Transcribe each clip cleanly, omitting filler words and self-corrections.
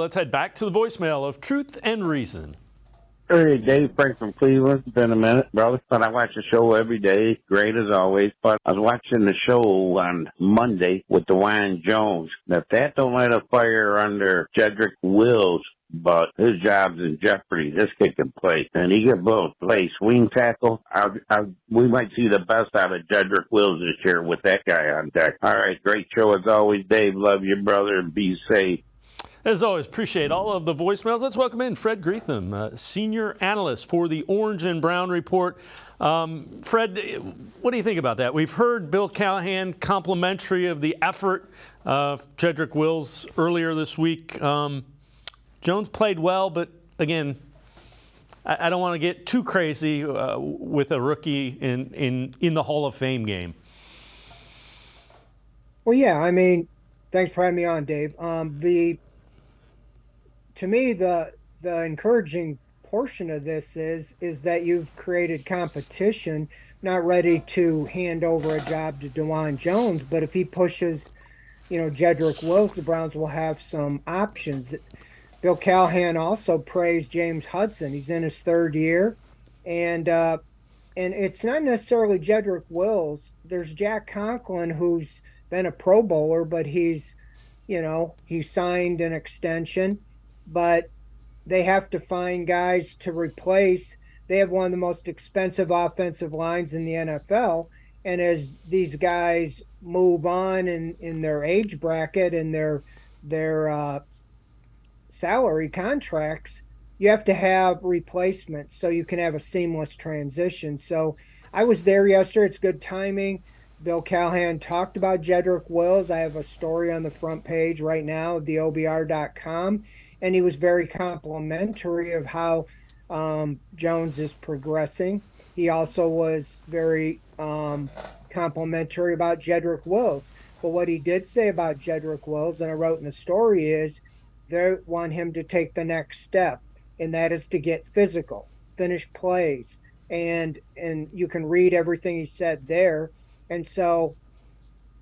Let's head back to the voicemail of Truth and Reason. Hey, Dave Frank from Cleveland. It's been a minute, brother. But I watch the show every day. Great as always. But I was watching the show on Monday with DeWine Jones. Now, if that don't light a fire under Jedrick Wills, but his job's in jeopardy. This kid can play. And he can both play swing tackle. We might see the best out of Jedrick Wills this year with that guy on deck. All right, great show as always, Dave. Love you, brother, and be safe. As always, appreciate all of the voicemails. Let's welcome in Fred Greetham, senior analyst for the Orange and Brown Report. Fred, what do you think about that? We've heard Bill Callahan complimentary of the effort of Jedrick Wills earlier this week. Jones played well, but again, I don't want to get too crazy with a rookie in the Hall of Fame game. Well, yeah, I mean, thanks for having me on, Dave. To me, the encouraging portion of this is that you've created competition, not ready to hand over a job to DeWine Jones, but if he pushes, Jedrick Wills, the Browns will have some options. Bill Callahan also praised James Hudson. He's in his third year, and it's not necessarily Jedrick Wills. There's Jack Conklin, who's been a Pro Bowler, but he signed an extension. But they have to find guys to replace. They have one of the most expensive offensive lines in the NFL. And as these guys move on in their age bracket and their salary contracts, you have to have replacements so you can have a seamless transition. So I was there yesterday. It's good timing. Bill Callahan talked about Jedrick Wills. I have a story on the front page right now of the OBR.com. And he was very complimentary of how Jones is progressing. He also was very complimentary about Jedrick Wills. But what he did say about Jedrick Wills, and I wrote in the story, is they want him to take the next step, and that is to get physical, finish plays. And you can read everything he said there. And so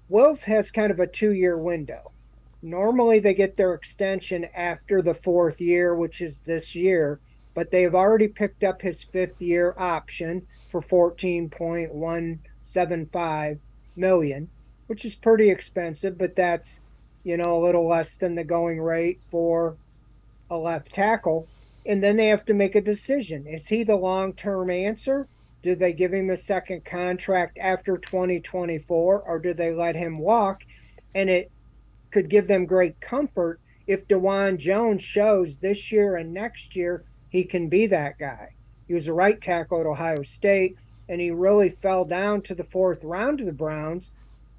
Wills has kind of a 2-year window. Normally, they get their extension after the 4th year, which is this year, but they've already picked up his 5th-year option for $14.175 million, which is pretty expensive, but that's, a little less than the going rate for a left tackle. And then they have to make a decision. Is he the long-term answer? Do they give him a second contract after 2024, or do they let him walk? And it could give them great comfort if DeWine Jones shows this year and next year he can be that guy. He was a right tackle at Ohio State, and he really fell down to the 4th round of the Browns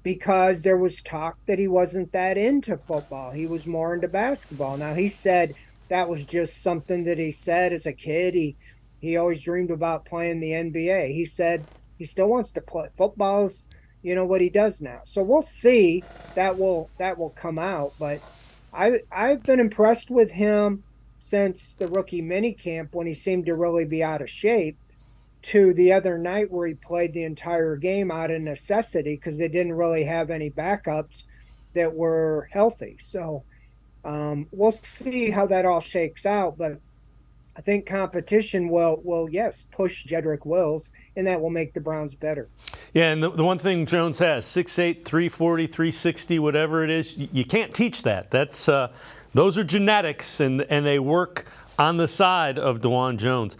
because there was talk that he wasn't that into football. He was more into basketball. Now, he said that was just something that he said as a kid. He always dreamed about playing the NBA. He said he still wants to play. Football's what he does now. So we'll see. That will come out. But I've been impressed with him since the rookie minicamp when he seemed to really be out of shape, to the other night where he played the entire game out of necessity because they didn't really have any backups that were healthy. So we'll see how that all shakes out. But I think competition will yes, push Jedrick Wills, and that will make the Browns better. Yeah, and the one thing Jones has, 6'8", 340, 360, whatever it is, you can't teach that. That's those are genetics, and they work on the side of DeWine Jones.